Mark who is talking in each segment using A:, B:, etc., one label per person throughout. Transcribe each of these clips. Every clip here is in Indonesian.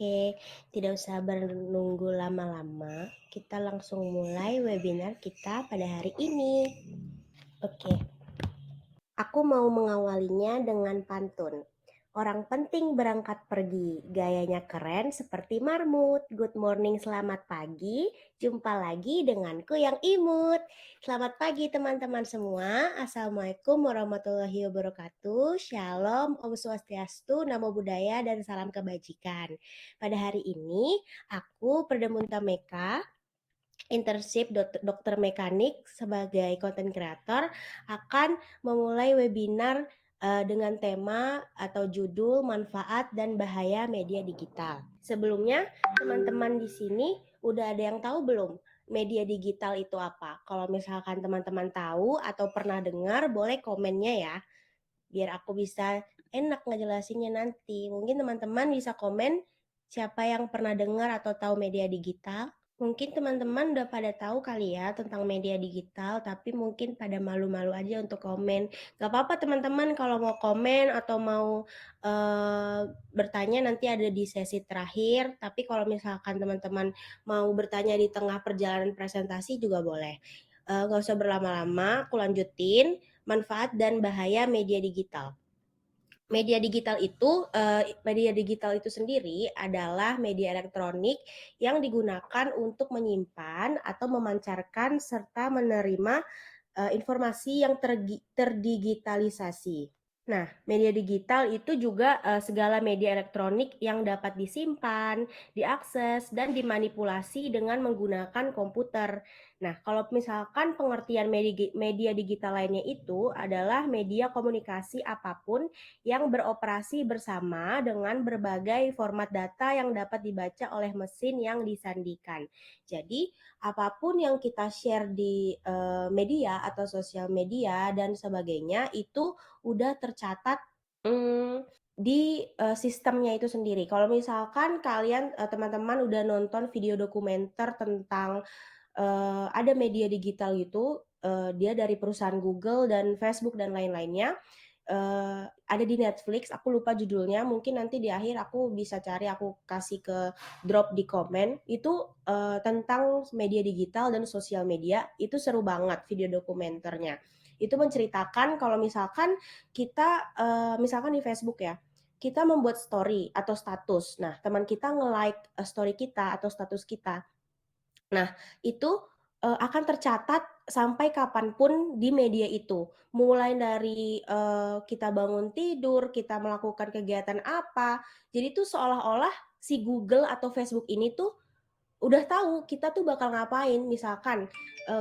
A: Oke, tidak usah menunggu lama-lama. Kita langsung mulai webinar kita pada hari ini. Oke, aku mau mengawalinya dengan pantun. Orang penting berangkat pergi, gayanya keren seperti marmut. Good morning, selamat pagi. Jumpa lagi denganku yang imut. Selamat pagi teman-teman semua. Assalamualaikum warahmatullahi wabarakatuh. Shalom, Om Swastiastu, Namo Buddhaya, dan salam kebajikan. Pada hari ini, aku Perdemunta Meka, internship dokter mekanik sebagai content creator, akan memulai webinar dengan tema atau judul manfaat dan bahaya media digital. Sebelumnya, teman-teman di sini udah ada yang tahu belum media digital itu apa? Kalau misalkan teman-teman tahu atau pernah dengar, boleh komennya ya, biar aku bisa enak ngejelasinnya nanti. Mungkin teman-teman bisa komen siapa yang pernah dengar atau tahu media digital. Mungkin teman-teman udah pada tahu kali ya tentang media digital, tapi mungkin pada malu-malu aja untuk komen. Gak apa-apa teman-teman kalau mau komen atau mau bertanya nanti ada di sesi terakhir. Tapi kalau misalkan teman-teman mau bertanya di tengah perjalanan presentasi juga boleh. Gak usah berlama-lama, aku lanjutin. Manfaat dan bahaya media digital. Media digital itu sendiri adalah media elektronik yang digunakan untuk menyimpan atau memancarkan serta menerima informasi yang terdigitalisasi. Nah, media digital itu juga segala media elektronik yang dapat disimpan, diakses, dan dimanipulasi dengan menggunakan komputer. Nah, kalau misalkan pengertian media digital lainnya itu adalah media komunikasi apapun yang beroperasi bersama dengan berbagai format data yang dapat dibaca oleh mesin yang disandikan. Jadi, apapun yang kita share di media atau sosial media dan sebagainya itu udah tercatat di sistemnya itu sendiri. Kalau misalkan kalian teman-teman udah nonton video dokumenter tentang ada media digital gitu, dia dari perusahaan Google dan Facebook dan lain-lainnya, ada di Netflix, aku lupa judulnya, mungkin nanti di akhir aku bisa cari, aku kasih ke drop di komen. Itu tentang media digital dan sosial media, itu seru banget video dokumenternya. Itu menceritakan kalau misalkan kita misalkan di Facebook ya, kita membuat story atau status. Nah, teman kita nge-like story kita atau status kita. Nah, itu akan tercatat sampai kapanpun di media itu. Mulai dari kita bangun tidur, kita melakukan kegiatan apa. Jadi tuh seolah-olah si Google atau Facebook ini tuh udah tahu kita tuh bakal ngapain. Misalkan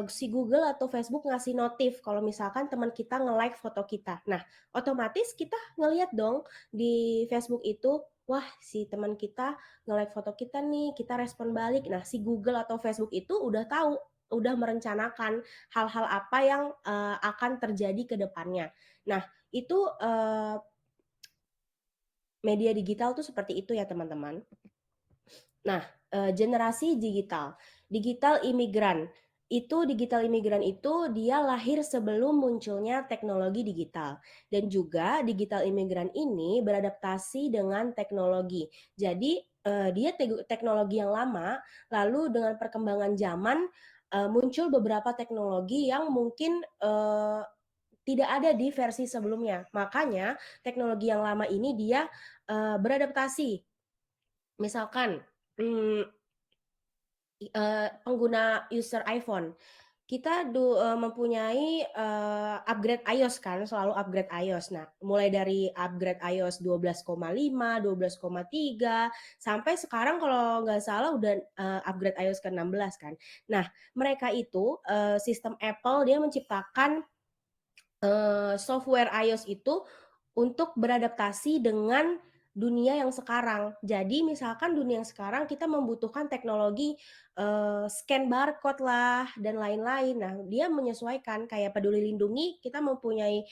A: si Google atau Facebook ngasih notif kalau misalkan teman kita nge-like foto kita. Nah, otomatis kita ngelihat dong di Facebook itu, wah si teman kita nge-like foto kita nih, kita respon balik. Nah, si Google atau Facebook itu udah tahu, udah merencanakan hal-hal apa yang akan terjadi ke depannya. Nah, itu media digital tuh seperti itu ya teman-teman. Nah, generasi digital, digital imigran. Digital imigran itu dia lahir sebelum munculnya teknologi digital. Dan juga digital imigran ini beradaptasi dengan teknologi. Jadi dia teknologi yang lama, lalu dengan perkembangan zaman muncul beberapa teknologi yang mungkin tidak ada di versi sebelumnya. Makanya teknologi yang lama ini dia beradaptasi. Misalkan pengguna user iPhone, kita mempunyai upgrade iOS kan, selalu upgrade iOS. Nah, mulai dari upgrade iOS 12,5, 12,3, sampai sekarang kalau nggak salah udah upgrade iOS ke 16 kan. Nah, mereka itu sistem Apple dia menciptakan software iOS itu untuk beradaptasi dengan dunia yang sekarang. Jadi misalkan dunia yang sekarang kita membutuhkan teknologi scan barcode lah dan lain-lain. Nah, dia menyesuaikan kayak Peduli Lindungi kita mempunyai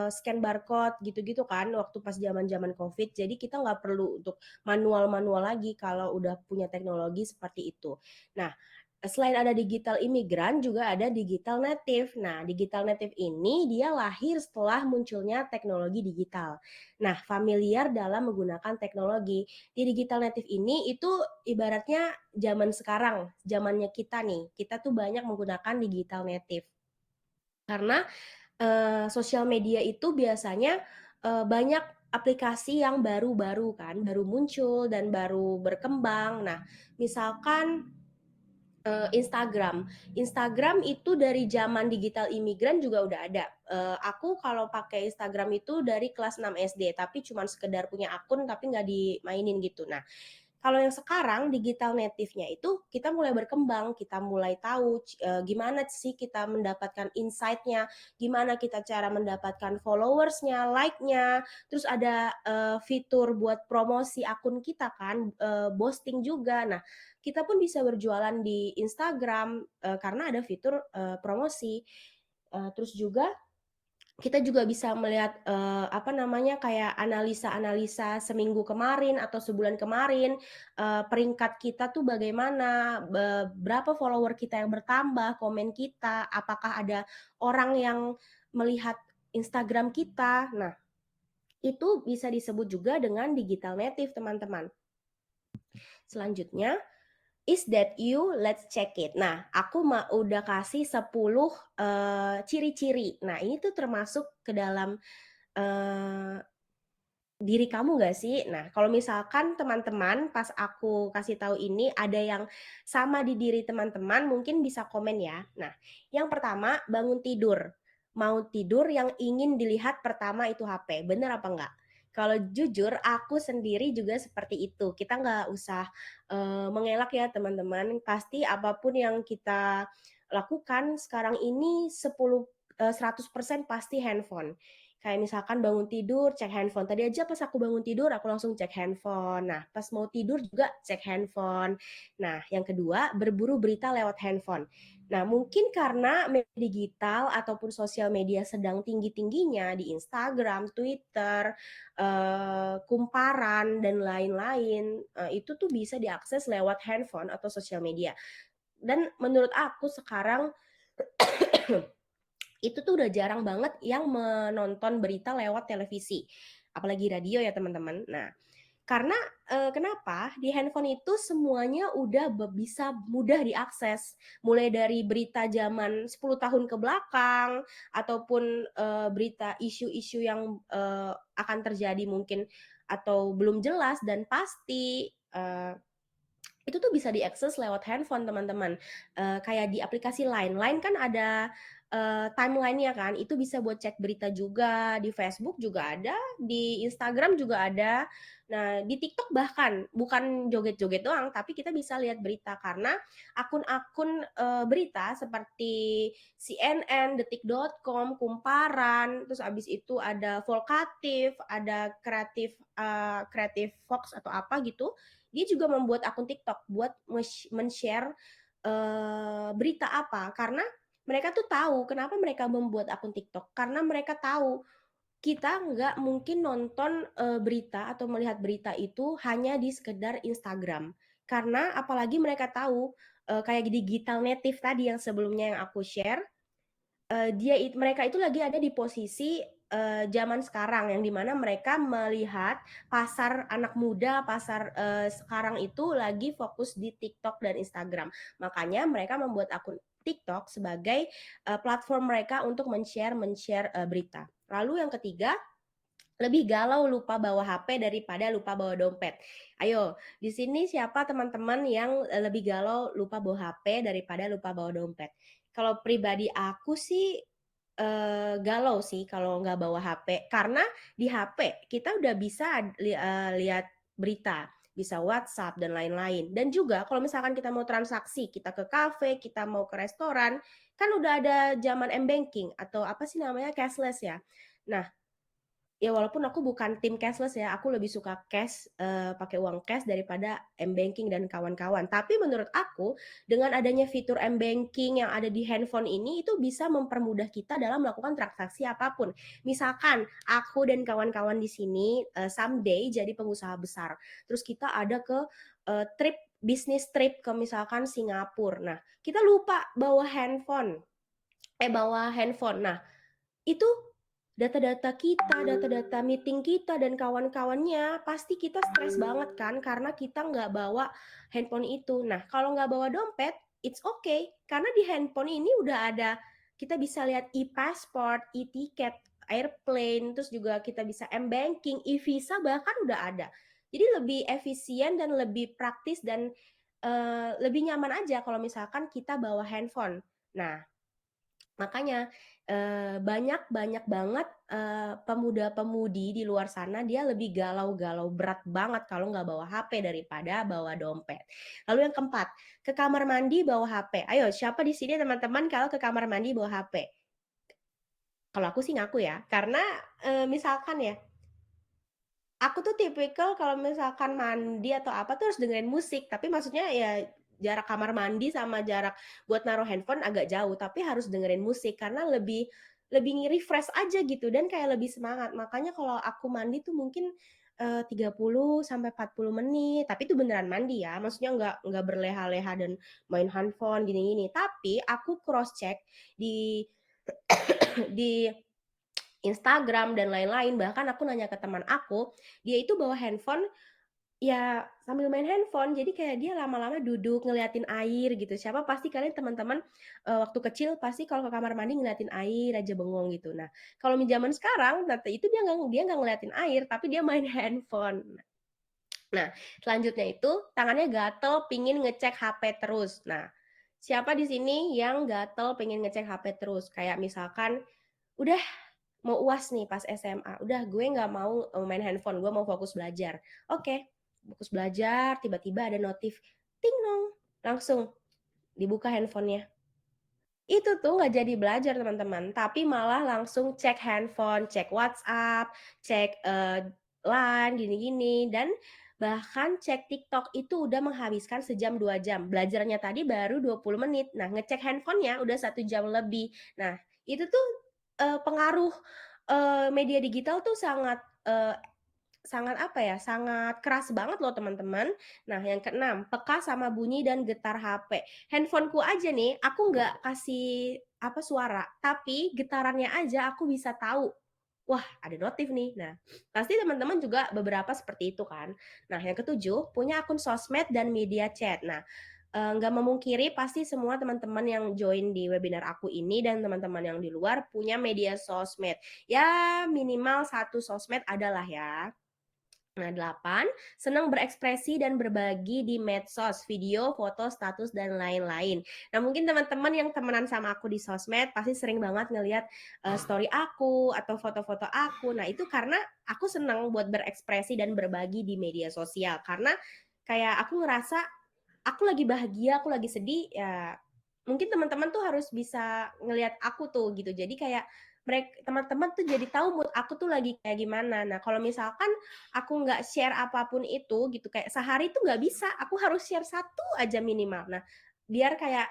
A: scan barcode gitu-gitu kan waktu pas zaman-zaman Covid. Jadi kita nggak perlu untuk manual-manual lagi kalau udah punya teknologi seperti itu. Nah, Selain ada digital imigran, juga ada digital native. Nah, digital native ini dia lahir setelah munculnya teknologi digital. Nah, familiar dalam menggunakan teknologi. Di digital native ini itu ibaratnya zaman sekarang, zamannya kita nih. Kita tuh banyak menggunakan digital native. Karena sosial media itu biasanya banyak aplikasi yang baru-baru kan, baru muncul dan baru berkembang. Nah, misalkan Instagram. Instagram itu dari zaman digital imigran juga udah ada. Aku kalau pakai Instagram itu dari kelas 6 SD, tapi cuma sekedar punya akun tapi nggak dimainin gitu. Nah, kalau yang sekarang digital native-nya itu kita mulai berkembang, kita mulai tahu gimana sih kita mendapatkan insight-nya, gimana kita cara mendapatkan followers-nya, like-nya, terus ada fitur buat promosi akun kita kan, boosting juga. Nah, kita pun bisa berjualan di Instagram karena ada fitur promosi. Terus juga kita juga bisa melihat apa namanya kayak analisa-analisa seminggu kemarin atau sebulan kemarin peringkat kita tuh bagaimana, berapa follower kita yang bertambah, komen kita, apakah ada orang yang melihat Instagram kita. Nah, itu bisa disebut juga dengan digital native, teman-teman. Selanjutnya, is that you? Let's check it. Nah, aku udah kasih 10 ciri-ciri. Nah, ini tuh termasuk ke dalam eh, diri kamu nggak sih? Nah, kalau misalkan teman-teman pas aku kasih tahu ini ada yang sama di diri teman-teman, mungkin bisa komen ya. Nah, yang pertama bangun tidur. Mau tidur yang ingin dilihat pertama itu HP. Bener apa enggak? Kalau jujur, aku sendiri juga seperti itu. Kita nggak usah mengelak ya teman-teman. Pasti apapun yang kita lakukan sekarang ini 100% pasti handphone. Kayak misalkan bangun tidur, cek handphone. Tadi aja pas aku bangun tidur, aku langsung cek handphone. Nah, pas mau tidur juga cek handphone. Nah, yang kedua, berburu berita lewat handphone. Nah, mungkin karena media digital ataupun sosial media sedang tinggi-tingginya di Instagram, Twitter, kumparan, dan lain-lain, itu tuh bisa diakses lewat handphone atau sosial media. Dan menurut aku sekarang itu tuh udah jarang banget yang menonton berita lewat televisi, apalagi radio ya teman-teman. Nah, karena kenapa di handphone itu semuanya udah bisa mudah diakses, mulai dari berita zaman 10 tahun ke belakang ataupun berita isu-isu yang akan terjadi mungkin atau belum jelas dan pasti itu tuh bisa diakses lewat handphone teman-teman. Kayak di aplikasi Line. Line kan ada timeline-nya kan, itu bisa buat cek berita juga, di Facebook juga ada, di Instagram juga ada. Nah, di TikTok bahkan bukan joget-joget doang, tapi kita bisa lihat berita karena akun-akun berita seperti CNN, detik.com, Kumparan, terus abis itu ada Volkatif, ada Kreatif Fox atau apa gitu, dia juga membuat akun TikTok buat men-share berita apa, karena mereka tuh tahu kenapa mereka membuat akun TikTok, karena mereka tahu kita nggak mungkin nonton berita atau melihat berita itu hanya di sekedar Instagram, karena apalagi mereka tahu kayak digital native tadi yang sebelumnya yang aku share, mereka itu lagi ada di posisi zaman sekarang yang dimana mereka melihat pasar anak muda, pasar sekarang itu lagi fokus di TikTok dan Instagram. Makanya mereka membuat akun TikTok sebagai platform mereka untuk men-share berita. Lalu yang ketiga, lebih galau lupa bawa HP daripada lupa bawa dompet. Ayo, di sini siapa teman-teman yang lebih galau lupa bawa HP daripada lupa bawa dompet? Kalau pribadi aku sih galau sih kalau nggak bawa HP, karena di HP kita udah bisa lihat berita, bisa WhatsApp dan lain-lain. Dan juga kalau misalkan kita mau transaksi, kita ke kafe, kita mau ke restoran, kan udah ada zaman m-banking atau apa sih namanya cashless ya. Nah, ya walaupun aku bukan tim cashless ya, aku lebih suka cash, pakai uang cash daripada m-banking dan kawan-kawan. Tapi menurut aku dengan adanya fitur m-banking yang ada di handphone ini itu bisa mempermudah kita dalam melakukan transaksi apapun. Misalkan aku dan kawan-kawan di sini someday jadi pengusaha besar. Terus kita ada ke trip bisnis trip ke misalkan Singapura. Nah, kita lupa bawa handphone. Bawa handphone. Nah, itu data-data kita, data-data meeting kita dan kawan-kawannya, pasti kita stres banget kan karena kita nggak bawa handphone itu. Nah, kalau nggak bawa dompet, it's okay. Karena di handphone ini udah ada, kita bisa lihat e-passport, e-ticket, airplane, terus juga kita bisa m-banking, e-visa bahkan udah ada. Jadi lebih efisien dan lebih praktis dan lebih nyaman aja kalau misalkan kita bawa handphone. Nah, makanya, banyak banyak banget, pemuda-pemudi di luar sana dia lebih galau-galau berat banget kalau nggak bawa HP daripada bawa dompet. Lalu yang keempat, ke kamar mandi bawa HP. Ayo siapa di sini teman-teman kalau ke kamar mandi bawa HP? Kalau aku sih ngaku ya, karena, misalkan ya, aku tuh tipikal kalau misalkan mandi atau apa tuh harus dengerin musik, tapi maksudnya ya jarak kamar mandi sama jarak buat naruh handphone agak jauh, tapi harus dengerin musik karena lebih lebih refresh aja gitu dan kayak lebih semangat. Makanya kalau aku mandi tuh mungkin, 30 sampai 40 menit, tapi itu beneran mandi ya, maksudnya nggak berleha-leha dan main handphone gini-gini. Tapi aku cross check di di Instagram dan lain-lain, bahkan aku nanya ke teman aku, dia itu bawa handphone, ya sambil main handphone, jadi kayak dia lama-lama duduk ngeliatin air gitu. Siapa pasti kalian teman-teman, waktu kecil pasti kalau ke kamar mandi ngeliatin air aja bengong gitu. Nah, kalau zaman sekarang, itu dia nggak ngeliatin air, tapi dia main handphone. Nah, selanjutnya itu tangannya gatel pingin ngecek HP terus. Nah, siapa di sini yang gatel pengen ngecek HP terus? Kayak misalkan, udah mau UAS nih pas SMA, udah gue nggak mau main handphone, gue mau fokus belajar. Oke, fokus belajar, tiba-tiba ada notif, ting dong, langsung dibuka handphonenya. Itu tuh nggak jadi belajar teman-teman, tapi malah langsung cek handphone, cek WhatsApp, cek Line, gini-gini, dan bahkan cek TikTok itu udah menghabiskan sejam 2 jam. Belajarnya tadi baru 20 menit. Nah, ngecek handphonenya udah 1 jam lebih. Nah, itu tuh pengaruh media digital tuh sangat sangat apa ya, sangat keras banget loh teman-teman. Nah yang keenam, peka sama bunyi dan getar HP. Handphoneku aja nih, aku nggak kasih apa suara, tapi getarannya aja aku bisa tahu. Wah, ada notif nih. Nah, pasti teman-teman juga beberapa seperti itu kan. Nah, yang ketujuh, punya akun sosmed dan media chat. Nah, nggak memungkiri pasti semua teman-teman yang join di webinar aku ini dan teman-teman yang di luar punya media sosmed. Ya, minimal satu sosmed adalah ya. Nah, 8, senang berekspresi dan berbagi di medsos, video, foto, status, dan lain-lain. Nah, mungkin teman-teman yang temenan sama aku di sosmed pasti sering banget ngelihat story aku atau foto-foto aku. Nah, itu karena aku senang buat berekspresi dan berbagi di media sosial. Karena kayak aku ngerasa aku lagi bahagia, aku lagi sedih, ya mungkin teman-teman tuh harus bisa ngelihat aku tuh gitu. Jadi kayak teman-teman tuh jadi tahu mood aku tuh lagi kayak gimana. Nah, kalau misalkan aku nggak share apapun itu gitu, kayak sehari tuh nggak bisa, aku harus share satu aja minimal. Nah, biar kayak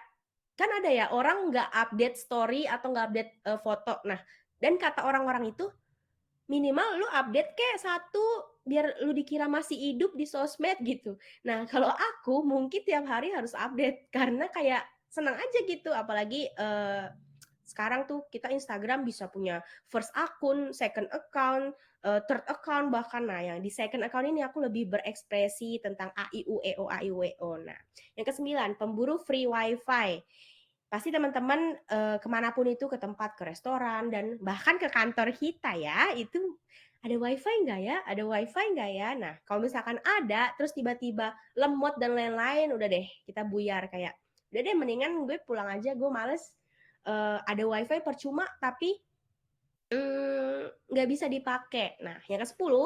A: kan ada ya orang nggak update story atau nggak update foto. Nah, dan kata orang-orang itu minimal lu update kayak satu biar lu dikira masih hidup di sosmed gitu. Nah, kalau aku mungkin tiap hari harus update karena kayak senang aja gitu, apalagi sekarang tuh kita Instagram bisa punya first akun, second account, third account bahkan. Nah, yang di second account ini aku lebih berekspresi tentang A I U E O A I U E O. Nah, yang ke-9, pemburu free wifi. Pasti teman-teman kemanapun itu, ke tempat, ke restoran, dan bahkan ke kantor kita ya, itu ada wifi nggak ya? Ada wifi nggak ya? Nah, kalau misalkan ada, terus tiba-tiba lemot dan lain-lain, udah deh kita buyar kayak, udah deh mendingan gue pulang aja, gue males ada wifi percuma tapi nggak bisa dipakai. Nah, yang ke-10,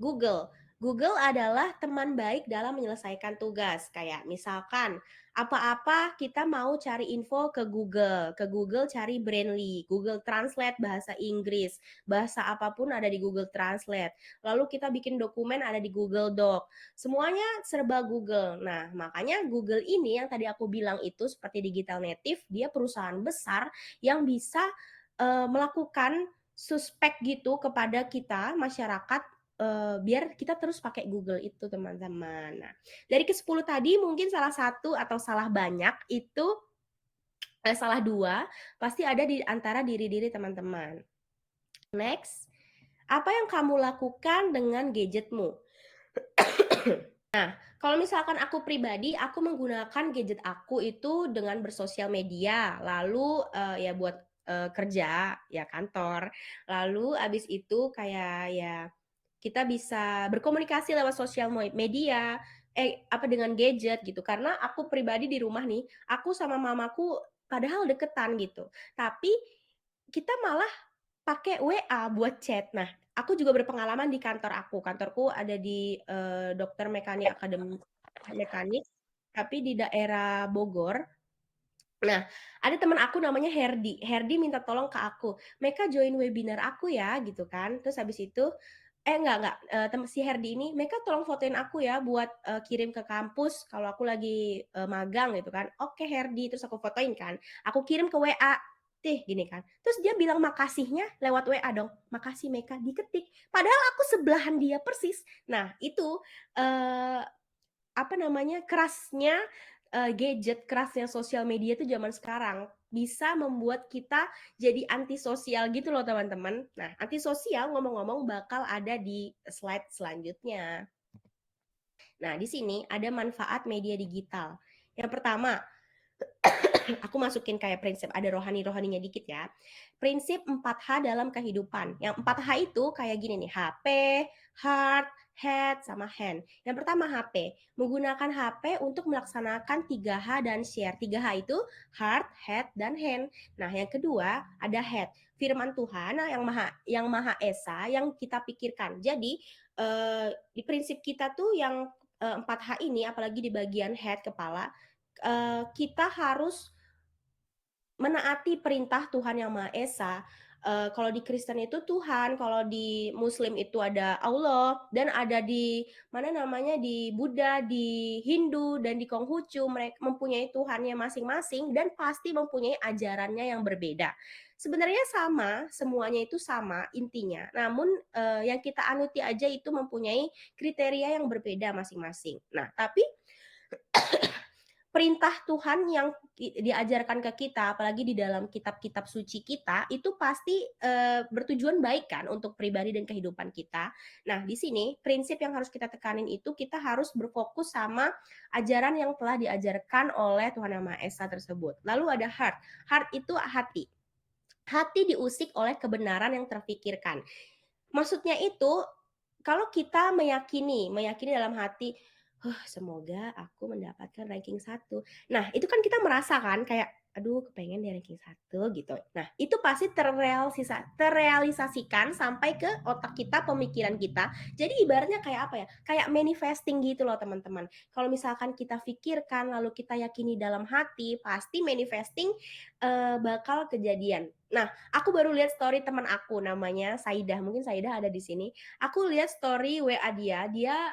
A: Google. Google adalah teman baik dalam menyelesaikan tugas. Kayak misalkan, apa-apa kita mau cari info ke Google. Ke Google cari Brainly, Google Translate bahasa Inggris, bahasa apapun ada di Google Translate. Lalu kita bikin dokumen ada di Google Doc. Semuanya serba Google. Nah, makanya Google ini yang tadi aku bilang itu seperti digital native, dia perusahaan besar yang bisa melakukan suspek gitu kepada kita masyarakat biar kita terus pakai Google itu, teman-teman. Nah, dari ke-10 tadi mungkin salah satu atau salah banyak itu salah 2 pasti ada di antara diri teman-teman. Next, apa yang kamu lakukan dengan gadgetmu? Nah, kalau misalkan aku pribadi, aku menggunakan gadget aku itu dengan bersosial media, lalu ya buat kerja, ya kantor. Lalu abis itu kayak ya kita bisa berkomunikasi lewat sosial media, apa dengan gadget gitu. Karena aku pribadi di rumah nih, aku sama mamaku padahal deketan gitu. Tapi kita malah pakai WA buat chat. Nah, aku juga berpengalaman di kantor aku. Kantorku ada di Dokter Mekanik Akademi Mekanik, tapi di daerah Bogor. Nah, ada teman aku namanya Herdi. Herdi minta tolong ke aku, "Meka join webinar aku ya," gitu kan. Terus habis itu, enggak, si Herdi ini, "Meka tolong fotoin aku ya buat kirim ke kampus kalau aku lagi magang," gitu kan. "Oke Herdi," terus aku fotoin kan. Aku kirim ke WA, tih gini kan. Terus dia bilang makasihnya lewat WA dong, "Makasih Meka," diketik. Padahal aku sebelahan dia persis. Nah, itu eh, apa namanya, kerasnya gadget, kerasnya sosial media itu zaman sekarang. Bisa membuat kita jadi antisosial gitu loh teman-teman. Nah, antisosial ngomong-ngomong bakal ada di slide selanjutnya. Nah, di sini ada manfaat media digital. Yang pertama, aku masukin kayak prinsip ada rohani-rohaninya dikit ya. Prinsip 4H dalam kehidupan. Yang 4H itu kayak gini nih, HP, heart, head, sama hand. Yang pertama HP, menggunakan HP untuk melaksanakan 3H dan share. 3H itu heart, head, dan hand. Nah, yang kedua ada head, firman Tuhan yang maha esa yang kita pikirkan. Jadi di prinsip kita tuh yang 4H ini, apalagi di bagian head kepala, kita harus menaati perintah Tuhan Yang Maha Esa. Kalau di Kristen itu Tuhan, kalau di Muslim itu ada Allah, dan ada di mana namanya di Buddha, di Hindu, dan di Konghucu mereka mempunyai Tuhannya masing-masing dan pasti mempunyai ajarannya yang berbeda. Sebenarnya sama, semuanya itu sama intinya. Namun yang kita anuti aja itu mempunyai kriteria yang berbeda masing-masing. Nah, tapi perintah Tuhan yang diajarkan ke kita, apalagi di dalam kitab-kitab suci kita, itu pasti bertujuan baik kan untuk pribadi dan kehidupan kita. Nah, di sini prinsip yang harus kita tekanin itu kita harus berfokus sama ajaran yang telah diajarkan oleh Tuhan Yang Maha Esa tersebut. Lalu ada heart. Heart itu hati. Hati diusik oleh kebenaran yang terfikirkan. Maksudnya itu kalau kita meyakini dalam hati, semoga aku mendapatkan ranking 1. Nah, itu kan kita merasa kan kayak, aduh kepengen di ranking 1 gitu. Nah, itu pasti terrealisasikan sampai ke otak kita, pemikiran kita. Jadi ibaratnya kayak apa ya? Kayak manifesting gitu loh teman-teman. Kalau misalkan kita pikirkan lalu kita yakini dalam hati, pasti manifesting bakal kejadian. Nah, aku baru lihat story teman aku namanya Saidah. Mungkin Saidah ada di sini. Aku lihat story WA dia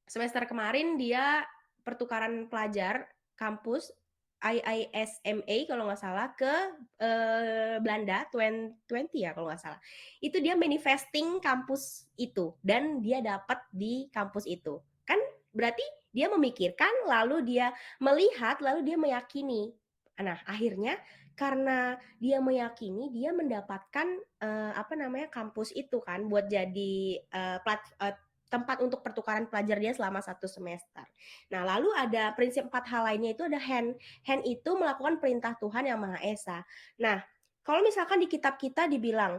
A: semester kemarin dia pertukaran pelajar kampus IISMA kalau nggak salah ke Belanda 20 ya kalau nggak salah. Itu dia manifesting kampus itu dan dia dapat di kampus itu. Kan berarti dia memikirkan lalu dia melihat lalu dia meyakini. Nah, akhirnya karena dia meyakini dia mendapatkan apa namanya kampus itu kan buat jadi tempat untuk pertukaran pelajar dia selama 1 semester. Nah, lalu ada prinsip 4 hal lainnya itu ada hand. Hand itu melakukan perintah Tuhan Yang Maha Esa. Nah, kalau misalkan di kitab kita dibilang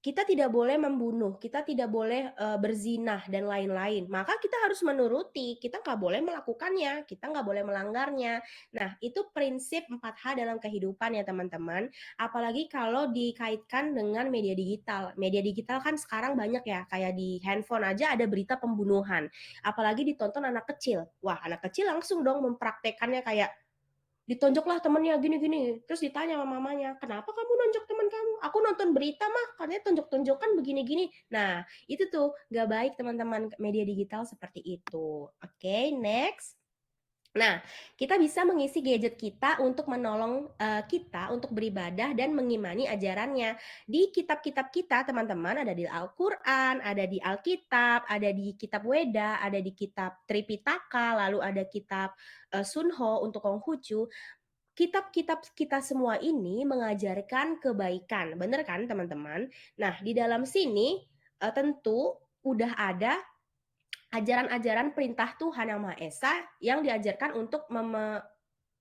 A: kita tidak boleh membunuh, kita tidak boleh berzinah dan lain-lain. Maka kita harus menuruti, kita nggak boleh melakukannya, kita nggak boleh melanggarnya. Nah, itu prinsip 4H dalam kehidupan ya teman-teman. Apalagi kalau dikaitkan dengan media digital. Media digital kan sekarang banyak ya, kayak di handphone aja ada berita pembunuhan. Apalagi ditonton anak kecil. Wah, anak kecil langsung dong mempraktekannya kayak ditonjoklah temennya gini-gini. Terus ditanya sama mamanya, kenapa kamu nonjok teman kamu? Aku nonton berita mah, katanya tonjok-tonjokan begini-gini. Nah, itu tuh gak baik teman-teman media digital seperti itu. Oke, next. Nah, kita bisa mengisi gadget kita untuk menolong, kita untuk beribadah dan mengimani ajarannya. Di kitab-kitab kita teman-teman, ada di Al-Qur'an, ada di Alkitab, ada di kitab Weda, ada di kitab Tripitaka, lalu ada kitab, Sunho untuk Konghucu. Kitab-kitab kita semua ini mengajarkan kebaikan, bener kan teman-teman? Nah, di dalam sini, tentu udah ada ajaran-ajaran perintah Tuhan Yang Maha Esa yang diajarkan untuk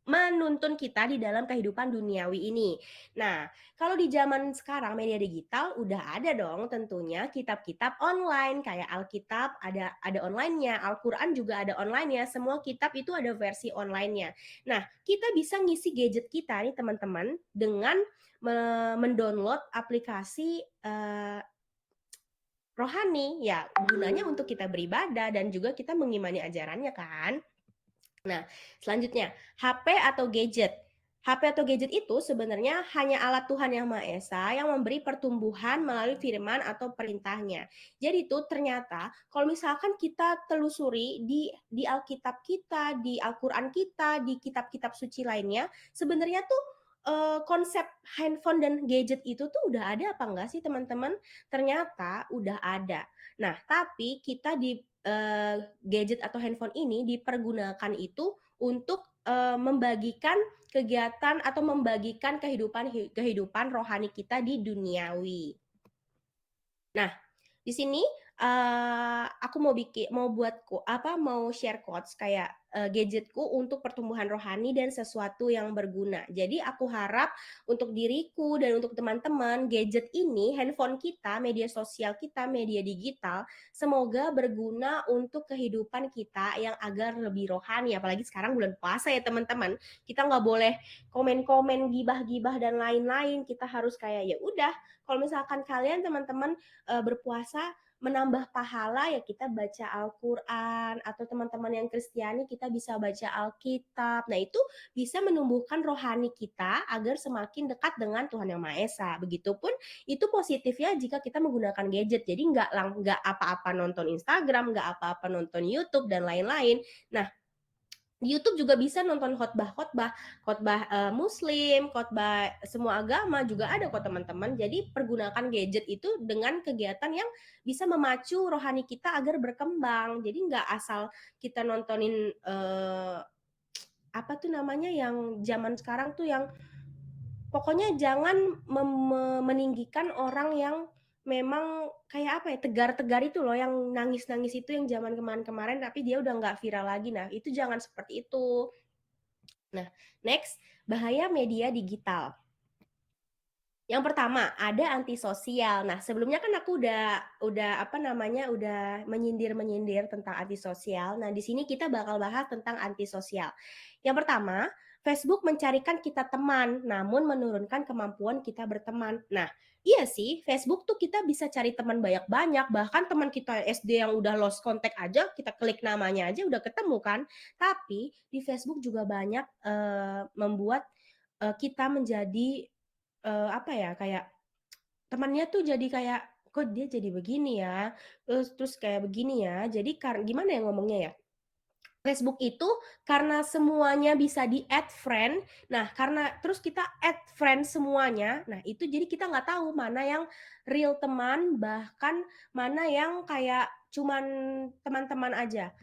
A: menuntun kita di dalam kehidupan duniawi ini. Nah, kalau di zaman sekarang media digital udah ada dong tentunya kitab-kitab online kayak Alkitab ada online-nya, Al-Qur'an juga ada online-nya, semua kitab itu ada versi online-nya. Nah, kita bisa ngisi gadget kita nih teman-teman dengan mendownload aplikasi, rohani, ya gunanya untuk kita beribadah dan juga kita mengimani ajarannya kan. Nah, selanjutnya HP atau gadget. HP atau gadget itu sebenarnya hanya alat Tuhan Yang Maha Esa yang memberi pertumbuhan melalui firman atau perintahnya. Jadi itu ternyata kalau misalkan kita telusuri di Alkitab kita, di Al-Qur'an kita, di kitab-kitab suci lainnya, sebenarnya tuh konsep handphone dan gadget itu tuh udah ada apa enggak sih teman-teman? Ternyata udah ada. Nah, tapi kita di gadget atau handphone ini dipergunakan itu untuk, membagikan kegiatan atau membagikan kehidupan rohani kita di duniawi. Nah, di sini, aku mau share quotes kayak, gadgetku untuk pertumbuhan rohani dan sesuatu yang berguna. Jadi aku harap untuk diriku dan untuk teman-teman, gadget ini, handphone kita, media sosial kita, media digital, semoga berguna untuk kehidupan kita yang agar lebih rohani. Apalagi sekarang bulan puasa ya teman-teman. Kita nggak boleh komen-komen, gibah-gibah dan lain-lain. Kita harus kayak, ya udah, kalau misalkan kalian teman-teman berpuasa menambah pahala ya kita baca Al-Qur'an atau teman-teman yang Kristiani kita bisa baca Alkitab. Nah, itu bisa menumbuhkan rohani kita agar semakin dekat dengan Tuhan Yang Maha Esa. Begitupun itu positifnya jika kita menggunakan gadget. Jadi nggak apa-apa nonton Instagram, nggak apa-apa nonton YouTube dan lain-lain. Nah, di YouTube juga bisa nonton khotbah muslim, khotbah semua agama juga ada kok teman-teman. Jadi pergunakan gadget itu dengan kegiatan yang bisa memacu rohani kita agar berkembang. Jadi nggak asal kita nontonin, apa tuh namanya, yang zaman sekarang tuh yang pokoknya jangan meninggikan orang yang memang kayak apa ya, tegar-tegar itu loh, yang nangis-nangis itu yang zaman kemarin-kemarin tapi dia udah nggak viral lagi. Nah, itu jangan seperti itu. Nah, next, bahaya media digital. Yang pertama, ada antisosial. Nah, sebelumnya kan aku udah menyindir-menyindir tentang antisosial. Nah, di sini kita bakal bahas tentang antisosial. Yang pertama, Facebook mencarikan kita teman, namun menurunkan kemampuan kita berteman. Nah, iya sih, Facebook tuh kita bisa cari teman banyak-banyak, bahkan teman kita SD yang udah lost contact aja, kita klik namanya aja udah ketemu kan. Tapi di Facebook juga banyak membuat kita menjadi apa ya, kayak temannya tuh jadi kayak, "Kok dia jadi begini ya? Terus terus kayak begini ya?" Jadi gimana ya ngomongnya ya, Facebook itu karena semuanya bisa di-add friend, nah karena terus kita add friend semuanya, nah itu jadi kita nggak tahu mana yang real teman, bahkan mana yang kayak cuman teman-teman aja.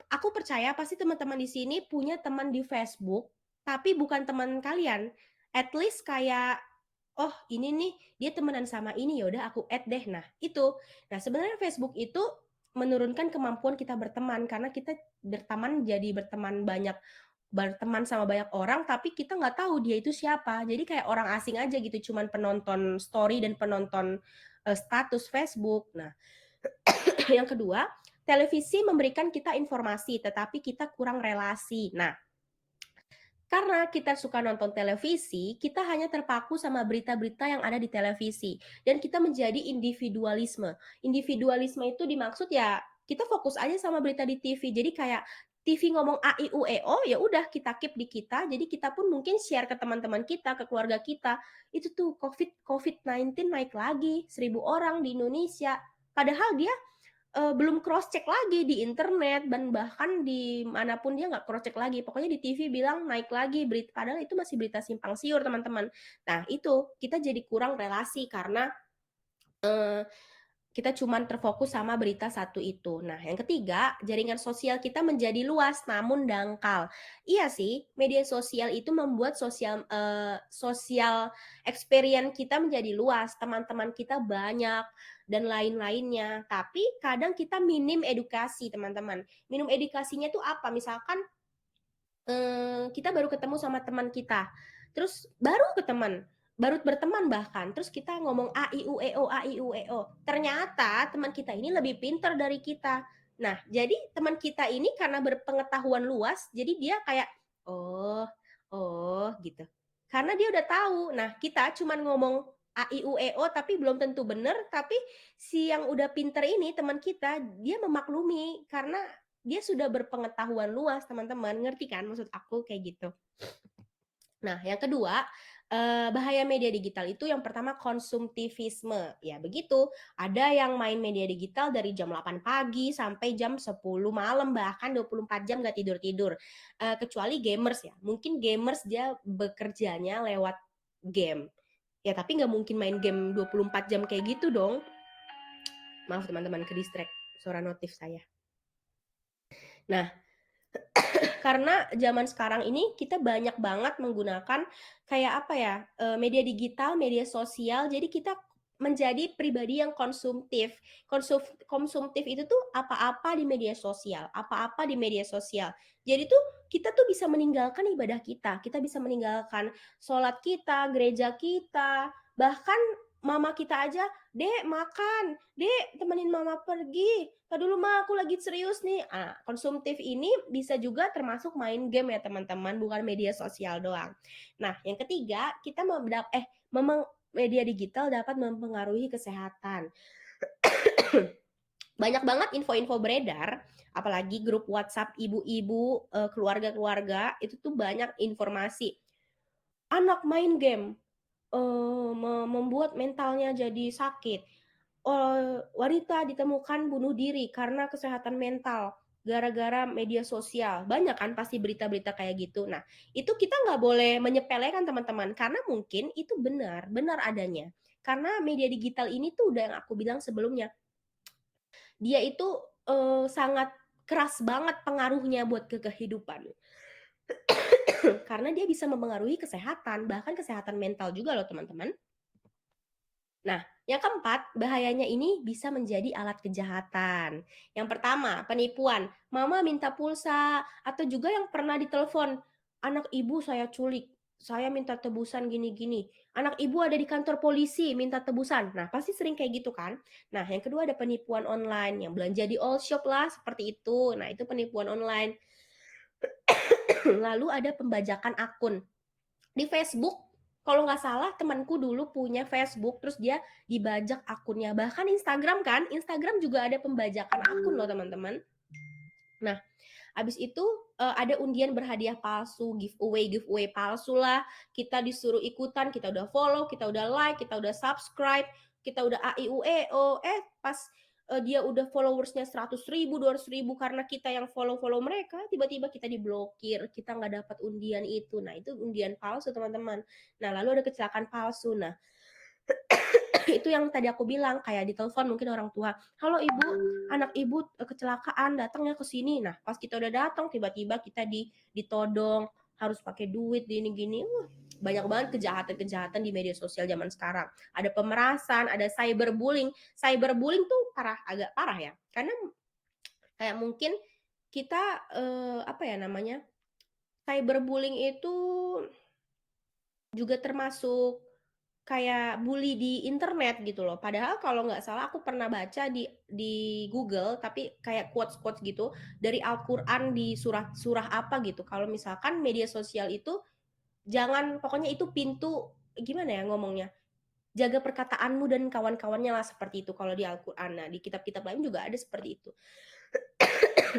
A: Aku percaya pasti teman-teman di sini punya teman di Facebook, tapi bukan teman kalian. At least kayak, "Oh ini nih, dia temenan sama ini, ya udah aku add deh." Nah itu. Nah sebenarnya Facebook itu menurunkan kemampuan kita berteman, karena kita berteman sama banyak orang, tapi kita nggak tahu dia itu siapa. Jadi kayak orang asing aja gitu, cuman penonton story dan penonton, status Facebook. Nah, yang kedua, televisi memberikan kita informasi, tetapi kita kurang relasi. Nah, karena kita suka nonton televisi, kita hanya terpaku sama berita-berita yang ada di televisi, dan kita menjadi individualisme. Individualisme itu dimaksud ya, kita fokus aja sama berita di TV. Jadi kayak TV ngomong A, I, U, E, O, ya udah kita keep di kita, jadi kita pun mungkin share ke teman-teman kita, ke keluarga kita. Itu tuh COVID-19 naik lagi, 1.000 orang di Indonesia. Padahal dia belum cross check lagi di internet dan bahkan di manapun dia nggak cross check lagi. Pokoknya di TV bilang naik lagi padahal itu masih berita simpang siur, teman-teman. Nah, itu kita jadi kurang relasi karena, eee kita cuman terfokus sama berita satu itu. Nah, yang ketiga, jaringan sosial kita menjadi luas namun dangkal. Iya sih, media sosial itu membuat sosial experience kita menjadi luas, teman-teman kita banyak dan lain-lainnya. Tapi kadang kita minim edukasi, teman-teman. Minim edukasinya tuh apa? Misalkan kita baru ketemu sama teman kita, terus baru berteman bahkan, terus kita ngomong a, i, u, e, o, a, i, u, e, o. Ternyata teman kita ini lebih pintar dari kita. Nah, jadi teman kita ini karena berpengetahuan luas, jadi dia kayak, "Oh, oh," gitu. Karena dia udah tahu. Nah, kita cuman ngomong a, i, u, e, o, tapi belum tentu benar, tapi si yang udah pintar ini, teman kita, dia memaklumi karena dia sudah berpengetahuan luas, teman-teman, ngerti kan maksud aku kayak gitu. Nah, yang kedua, bahaya media digital itu yang pertama konsumtivisme, ya begitu. Ada yang main media digital dari jam 8 pagi sampai jam 10 malam, bahkan 24 jam nggak tidur-tidur. Kecuali gamers ya, mungkin gamers dia bekerjanya lewat game. Ya tapi nggak mungkin main game 24 jam kayak gitu dong. Maaf teman-teman, ke-distract suara notif saya. Nah, karena zaman sekarang ini kita banyak banget menggunakan kayak apa ya, media digital, media sosial, jadi kita menjadi pribadi yang konsumtif. Konsumtif itu tuh apa-apa di media sosial, apa-apa di media sosial. Jadi tuh kita tuh bisa meninggalkan ibadah kita bisa meninggalkan sholat kita, gereja kita, bahkan mama kita aja, "Dek makan, Dek temenin mama pergi, entar dulu Ma aku lagi serius nih." Konsumtif ini bisa juga termasuk main game ya teman-teman, bukan media sosial doang. Nah, yang ketiga, kita memang media digital dapat mempengaruhi kesehatan. Banyak banget info-info beredar, apalagi grup WhatsApp ibu-ibu, keluarga-keluarga, itu tuh banyak informasi. Anak main game, membuat mentalnya jadi sakit. Wanita ditemukan bunuh diri karena kesehatan mental gara-gara media sosial. Banyak kan pasti berita-berita kayak gitu. Nah, itu kita nggak boleh menyepelekan teman-teman, karena mungkin itu benar, benar adanya. Karena media digital ini tuh udah yang aku bilang sebelumnya, dia itu, sangat keras banget pengaruhnya buat ke kehidupan. Karena dia bisa mempengaruhi kesehatan, bahkan kesehatan mental juga loh teman-teman. Nah, yang keempat, bahayanya ini bisa menjadi alat kejahatan. Yang pertama, penipuan. Mama minta pulsa, atau juga yang pernah ditelepon, anak ibu saya culik, saya minta tebusan gini-gini. Anak ibu ada di kantor polisi, minta tebusan. Nah, pasti sering kayak gitu kan. Nah, yang kedua ada penipuan online, yang belanja di all shop lah, seperti itu. Nah, itu penipuan online. Lalu ada pembajakan akun. Di Facebook, kalau nggak salah temanku dulu punya Facebook, terus dia dibajak akunnya. Bahkan Instagram kan, Instagram juga ada pembajakan akun loh teman-teman. Nah, habis itu ada undian berhadiah palsu, giveaway palsu lah. Kita disuruh ikutan, kita udah follow, kita udah like, kita udah subscribe, kita udah a, i, u, e, o. Pas dia udah followersnya 100.000, 200.000 karena kita yang follow mereka, tiba-tiba kita diblokir, kita nggak dapat undian itu. Nah, itu undian palsu teman-teman. Nah, lalu ada kecelakaan palsu. Nah, itu yang tadi aku bilang, kayak ditelepon mungkin orang tua, "Halo Ibu, anak Ibu kecelakaan, datang ya ke sini." Nah, pas kita udah datang tiba-tiba kita ditodong, harus pakai duit gini-gini. Banyak banget kejahatan-kejahatan di media sosial zaman sekarang. Ada pemerasan, ada cyberbullying. Cyberbullying tuh agak parah ya. Karena kayak mungkin kita apa ya namanya? Cyberbullying itu juga termasuk kayak bully di internet gitu loh. Padahal kalau nggak salah aku pernah baca di Google, tapi kayak quotes-quotes gitu dari Al-Qur'an di surah apa gitu. Kalau misalkan media sosial itu jangan, pokoknya itu pintu, gimana ya ngomongnya, jaga perkataanmu dan kawan-kawannya lah, seperti itu kalau di Al-Qur'an. Nah, di kitab-kitab lain juga ada seperti itu.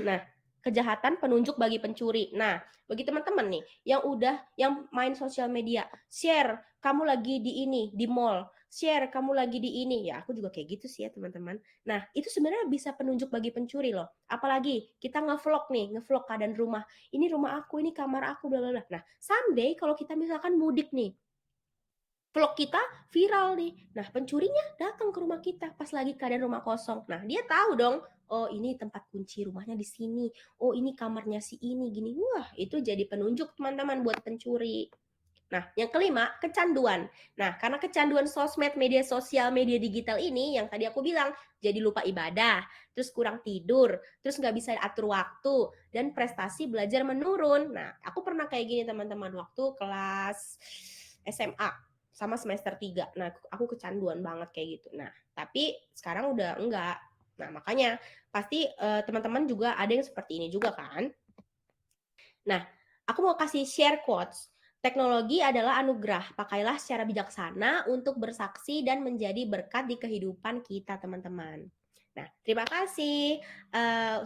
A: Nah, kejahatan penunjuk bagi pencuri. Nah, bagi teman-teman nih yang main sosial media, share kamu lagi di mall, share kamu lagi di ini. Ya aku juga kayak gitu sih ya teman-teman. Nah itu sebenarnya bisa penunjuk bagi pencuri loh. Apalagi kita ngevlog nih, ngevlog keadaan rumah. Ini rumah aku, ini kamar aku, bla bla bla. Nah someday kalau kita misalkan mudik nih, vlog kita viral nih. Nah, pencurinya datang ke rumah kita pas lagi keadaan rumah kosong. Nah, dia tahu dong, oh ini tempat kunci rumahnya di sini. Oh, ini kamarnya si ini gini. Wah, itu jadi penunjuk teman-teman buat pencuri. Nah, yang kelima, kecanduan. Nah, karena kecanduan sosmed, media sosial, media digital ini, yang tadi aku bilang, jadi lupa ibadah, terus kurang tidur, terus nggak bisa atur waktu, dan prestasi belajar menurun. Nah, aku pernah kayak gini teman-teman, waktu kelas SMA sama semester 3. Nah, aku kecanduan banget kayak gitu. Nah, tapi sekarang udah enggak. Nah, makanya pasti teman-teman juga ada yang seperti ini juga kan? Nah, aku mau kasih share quotes. Teknologi adalah anugerah. Pakailah secara bijaksana untuk bersaksi dan menjadi berkat di kehidupan kita, teman-teman. Nah, terima kasih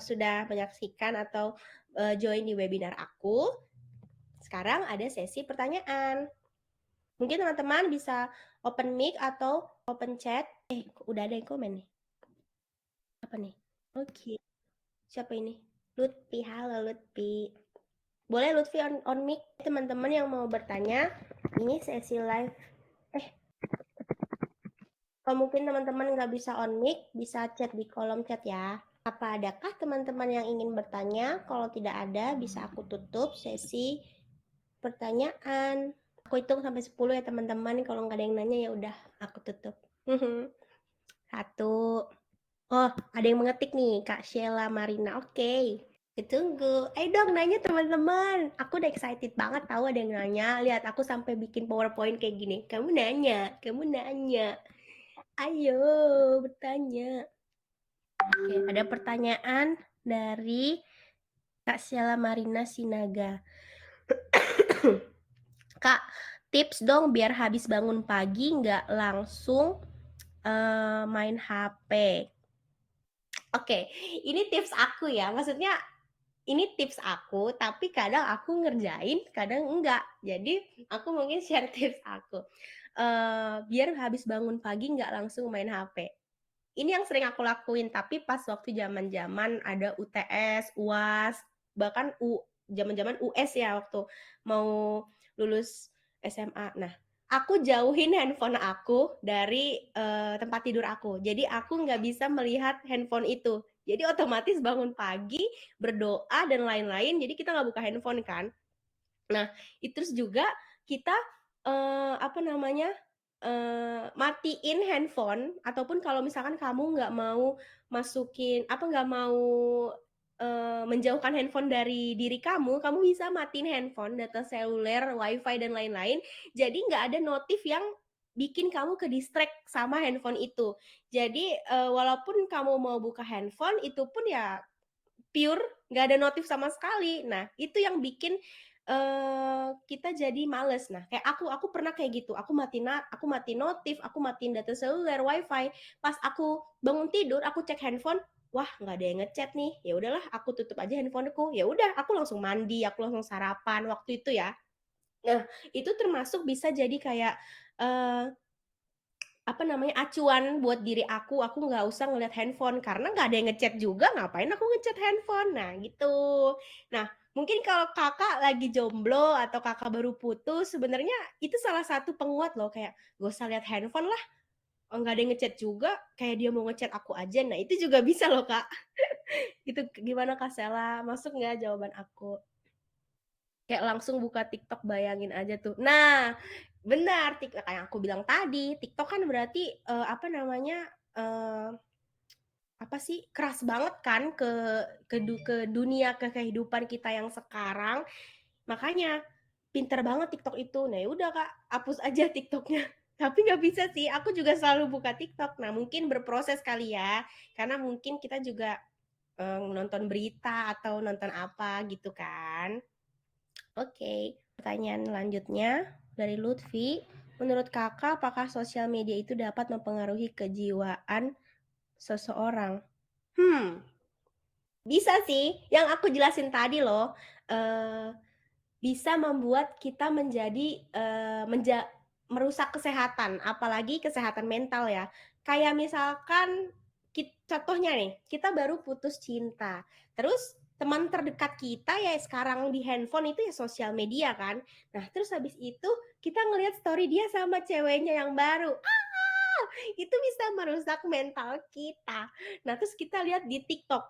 A: sudah menyaksikan atau join di webinar aku. Sekarang ada sesi pertanyaan. Mungkin teman-teman bisa open mic atau open chat. Udah ada yang komen nih. Apa nih? Oke. Siapa ini? Lutfi. Halo Lutfi. Boleh Lutfi on mic. Teman-teman yang mau bertanya, ini sesi live. Kalau mungkin teman-teman nggak bisa on mic, bisa chat di kolom chat ya. Apa adakah teman-teman yang ingin bertanya? Kalau tidak ada, bisa aku tutup sesi pertanyaan. Aku hitung sampai 10 ya teman-teman. Kalau nggak ada yang nanya ya udah aku tutup. 1. Oh, ada yang mengetik nih, Kak Sheila Marina. Oke. Ditunggu. Dong nanya teman-teman. Aku udah excited banget tahu ada yang nanya. Lihat aku sampai bikin PowerPoint kayak gini. Kamu nanya, kamu nanya. Ayo bertanya. Oke, ada pertanyaan dari Kak Sheila Marina Sinaga. Kak, tips dong biar habis bangun pagi nggak langsung main HP. Oke, ini tips aku ya. Maksudnya ini tips aku, tapi kadang aku ngerjain, kadang enggak. Jadi aku mungkin share tips aku. Biar habis bangun pagi nggak langsung main HP. Ini yang sering aku lakuin, tapi pas waktu zaman-zaman ada UTS, UAS, bahkan zaman-zaman US ya waktu mau lulus SMA. Nah, aku jauhin handphone aku dari tempat tidur aku. Jadi aku nggak bisa melihat handphone itu. Jadi otomatis bangun pagi, berdoa dan lain-lain. Jadi kita nggak buka handphone kan. Nah, itu terus juga kita apa namanya? Matiin handphone ataupun kalau misalkan kamu nggak mau masukin apa nggak mau menjauhkan handphone dari diri kamu, kamu bisa matiin handphone, data seluler, wifi dan lain-lain. Jadi nggak ada notif yang bikin kamu ke distract sama handphone itu. Jadi walaupun kamu mau buka handphone, itu pun ya pure nggak ada notif sama sekali. Nah itu yang bikin kita jadi males. Nah kayak aku pernah kayak gitu. Aku mati notif, aku matiin data seluler, wifi. Pas aku bangun tidur, aku cek handphone. Wah nggak ada yang ngechat nih. Ya udahlah, aku tutup aja handphoneku. Ya udah, aku langsung mandi, aku langsung sarapan waktu itu ya. Nah itu termasuk bisa jadi kayak apa namanya acuan buat diri aku nggak usah ngeliat handphone karena nggak ada yang ngechat juga, ngapain aku ngechat handphone. Nah gitu. Nah mungkin kalau kakak lagi jomblo atau kakak baru putus, sebenarnya itu salah satu penguat loh, kayak gak usah lihat handphone lah. Oh, nggak ada yang ngechat juga, kayak dia mau ngechat aku aja. Nah itu juga bisa loh kak. Itu gimana kak Sela, masuk nggak jawaban aku? Kayak langsung buka TikTok, bayangin aja tuh. Nah, benar, TikTok kayak aku bilang tadi, TikTok kan berarti apa namanya? eh, apa sih? Keras banget kan ke dunia, ke kehidupan kita yang sekarang. Makanya pinter banget TikTok itu. Nah, ya udah Kak, hapus aja TikToknya. Tapi nggak bisa sih, aku juga selalu buka TikTok. Nah, mungkin berproses kali ya. Karena mungkin kita juga nonton berita atau nonton apa gitu kan. Oke, pertanyaan selanjutnya dari Lutfi. Menurut kakak, apakah sosial media itu dapat mempengaruhi kejiwaan seseorang? Bisa sih. Yang aku jelasin tadi loh, bisa membuat kita menjadi merusak kesehatan, apalagi kesehatan mental ya. Kayak misalkan contohnya nih, kita baru putus cinta, terus teman terdekat kita ya sekarang di handphone itu ya sosial media kan. Nah, terus habis itu kita ngelihat story dia sama ceweknya yang baru. Itu bisa merusak mental kita. Nah, terus kita lihat di TikTok,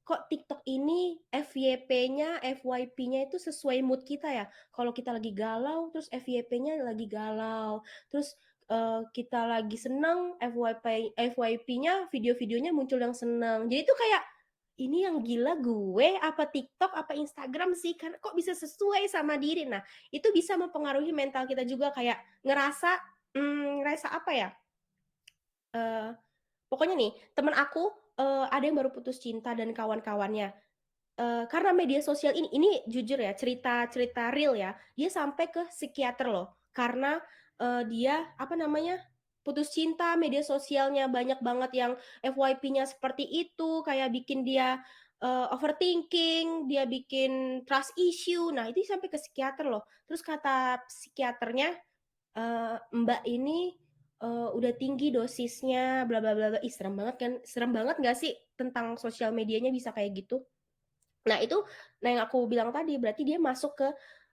A: kok TikTok ini FYP-nya, FYP-nya itu sesuai mood kita ya. Kalau kita lagi galau, terus FYP-nya lagi galau. Terus kita lagi seneng, FYP-nya video-videonya muncul yang seneng. Jadi itu kayak ini yang gila gue apa TikTok apa Instagram sih? Karena kok bisa sesuai sama diri. Nah, itu bisa mempengaruhi mental kita juga kayak ngerasa apa ya? eh Pokoknya nih, temen aku ada yang baru putus cinta dan kawan-kawannya. Karena media sosial ini jujur ya, cerita-cerita real ya, dia sampai ke psikiater loh. Karena dia apa namanya? Putus cinta, media sosialnya banyak banget yang FYP-nya seperti itu, kayak bikin dia overthinking, dia bikin trust issue. Nah, itu sampai ke psikiater loh. Terus kata psikiaternya, Mbak ini udah tinggi dosisnya, bla bla bla bla. Ih, serem banget kan? Serem banget nggak sih tentang sosial medianya bisa kayak gitu? Nah, itu nah yang aku bilang tadi, berarti dia masuk ke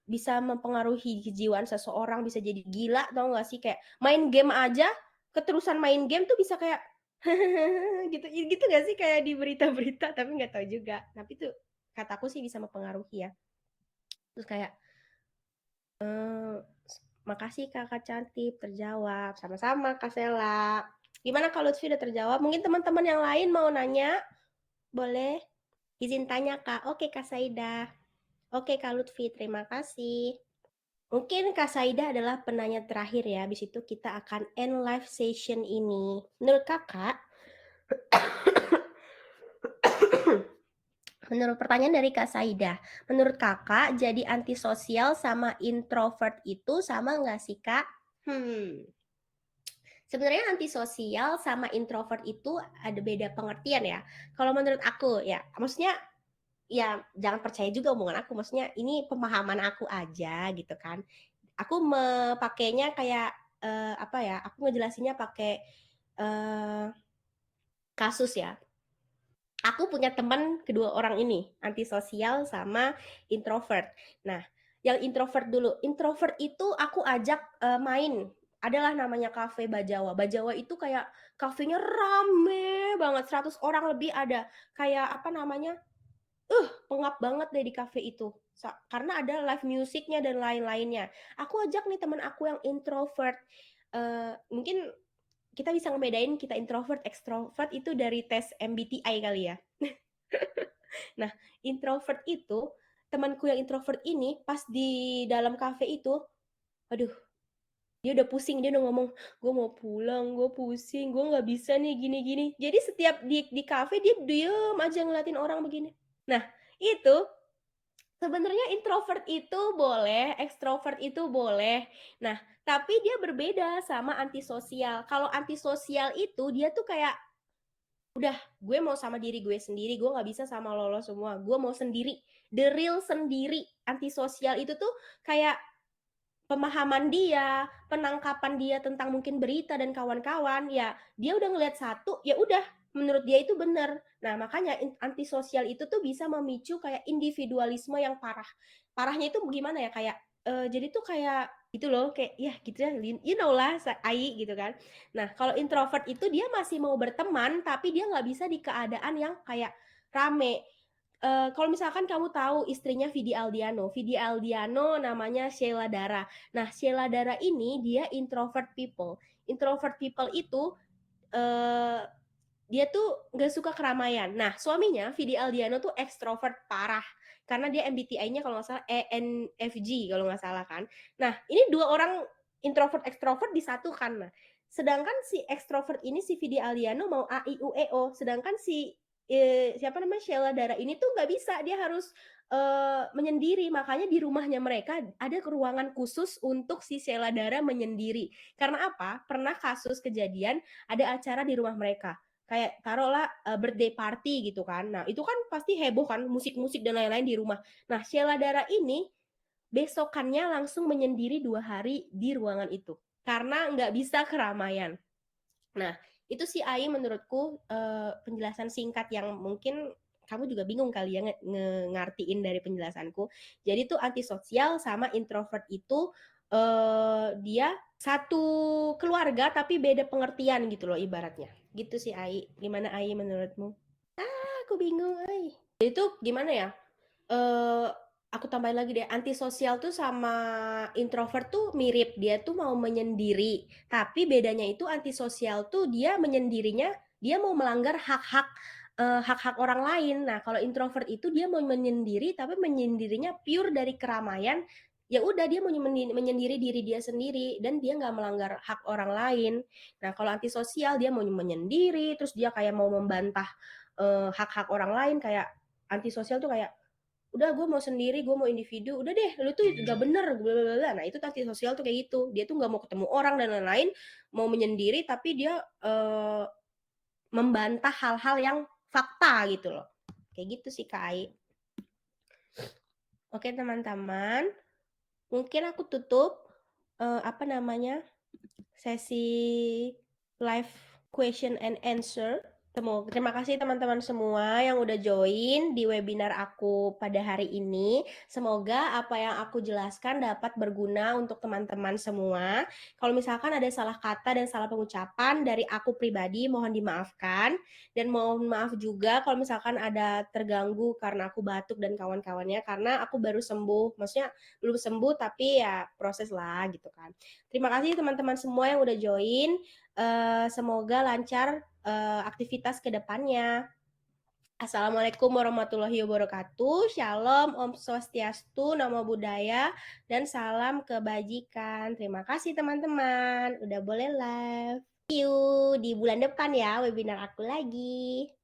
A: bisa mempengaruhi kejiwaan seseorang, bisa jadi gila, tau gak sih? Kayak main game aja, keterusan main game tuh bisa kayak gitu gitu gak sih kayak di berita-berita, tapi nggak tahu juga. Tapi tuh kataku sih bisa mempengaruhi ya. Terus kayak eh, makasih kakak cantik terjawab. Sama-sama Kak Sela. Gimana kalau Lutfi udah terjawab? Mungkin teman-teman yang lain mau nanya? Boleh? Izin tanya Kak. Oke Kak Saida. Oke Kak Lutfi, terima kasih. Mungkin Kak Saida adalah penanya terakhir ya. Habis itu kita akan end live session ini. Menurut Kakak, menurut pertanyaan dari Kak Saida, menurut Kakak jadi antisosial sama introvert itu sama nggak sih Kak? Sebenarnya antisosial sama introvert itu ada beda pengertian ya. Kalau menurut aku ya, maksudnya ya jangan percaya juga omongan aku. Maksudnya ini pemahaman aku aja gitu kan. Aku mepakainya kayak apa ya? Aku ngejelasinnya pakai eh, kasus ya. Aku punya teman kedua orang ini, antisosial sama introvert. Nah, yang introvert dulu. Introvert itu aku ajak main. Adalah namanya Cafe Bajawa. Bajawa itu kayak kafenya rame banget, 100 orang lebih ada. Kayak apa namanya? Pengap banget deh di cafe itu. Karena ada live musiknya dan lain-lainnya. Aku ajak nih teman aku yang introvert. Mungkin kita bisa ngebedain kita introvert, extrovert itu dari tes MBTI kali ya. Nah, introvert itu, temanku yang introvert ini, pas di dalam kafe itu, aduh, dia udah pusing, dia udah ngomong, gue mau pulang, gue pusing, gue nggak bisa nih gini-gini. Jadi setiap di kafe dia diem aja ngeliatin orang begini. Nah, itu sebenarnya introvert itu boleh, ekstrovert itu boleh. Nah, tapi dia berbeda sama antisosial. Kalau antisosial itu dia tuh kayak udah gue mau sama diri gue sendiri, gue nggak bisa sama lo semua, gue mau sendiri, the real sendiri. Antisosial itu tuh kayak pemahaman dia, penangkapan dia tentang mungkin berita dan kawan-kawan, ya dia udah ngeliat satu, ya udah menurut dia itu benar. Nah, makanya antisosial itu tuh bisa memicu kayak individualisme yang parah. Parahnya itu gimana ya kayak jadi tuh kayak gitu loh, kayak ya gitu ya, you know lah, AI gitu kan. Nah, kalau introvert itu dia masih mau berteman, tapi dia nggak bisa di keadaan yang kayak rame. Kalau misalkan kamu tahu istrinya Vidi Aldiano namanya Sheila Dara. Nah, Sheila Dara ini dia introvert people. Introvert people itu eh, dia tuh nggak suka keramaian. Nah, suaminya Vidi Aldiano tuh ekstrovert parah karena dia MBTI-nya kalau nggak salah ENFJ kalau nggak salah kan. Nah, ini dua orang introvert ekstrovert disatukan. Nah, sedangkan si ekstrovert ini si Vidi Aldiano mau A I U E O, sedangkan si siapa namanya Sheila Dara ini tuh nggak bisa, dia harus menyendiri. Makanya di rumahnya mereka ada ruangan khusus untuk si Sheila Dara menyendiri. Karena apa? Pernah kasus kejadian ada acara di rumah mereka kayak taruhlah birthday party gitu kan. Nah, itu kan pasti heboh kan, musik-musik dan lain-lain di rumah. Nah, Sheila Dara ini besokannya langsung menyendiri 2 hari di ruangan itu. karena nggak bisa keramaian. Nah, itu sih Ai menurutku penjelasan singkat yang mungkin kamu juga bingung kali ya ngertiin dari penjelasanku. Jadi tuh antisosial sama introvert itu dia satu keluarga tapi beda pengertian gitu loh ibaratnya. Gitu sih Ai. Gimana Ai menurutmu? Aku bingung Ai. Jadi tuh gimana ya? eh aku tambahin lagi deh, antisosial tuh sama introvert tuh mirip, dia tuh mau menyendiri, tapi bedanya itu antisosial tuh dia menyendirinya, dia mau melanggar hak-hak orang lain. Nah, kalau introvert itu dia mau menyendiri, tapi menyendirinya pure dari keramaian. Ya udah dia mau menyendiri diri dia sendiri dan dia nggak melanggar hak orang lain. Nah, kalau antisosial dia mau menyendiri, terus dia kayak mau membantah hak-hak orang lain kayak antisosial tuh kayak udah gue mau sendiri, gue mau individu, udah deh lu tuh gak bener, nah itu antisosial tuh kayak gitu, dia tuh nggak mau ketemu orang dan lain-lain, mau menyendiri tapi dia membantah hal-hal yang fakta gitu loh, kayak gitu sih Kak Ai. Oke teman-teman, mungkin aku tutup apa namanya sesi live question and answer. Terima kasih teman-teman semua yang udah join di webinar aku pada hari ini. Semoga apa yang aku jelaskan dapat berguna untuk teman-teman semua. Kalau misalkan ada salah kata dan salah pengucapan dari aku pribadi, mohon dimaafkan. Dan mohon maaf juga kalau misalkan ada terganggu karena aku batuk dan kawan-kawannya, karena aku baru sembuh. Maksudnya belum sembuh tapi ya proses lah gitu kan. Terima kasih teman-teman semua yang udah join. Semoga lancar aktivitas ke depannya. Assalamualaikum warahmatullahi wabarakatuh. Shalom, Om Swastiastu, Namo Buddhaya, dan salam kebajikan. Terima kasih teman-teman. Udah boleh live. See you di bulan depan ya, webinar aku lagi.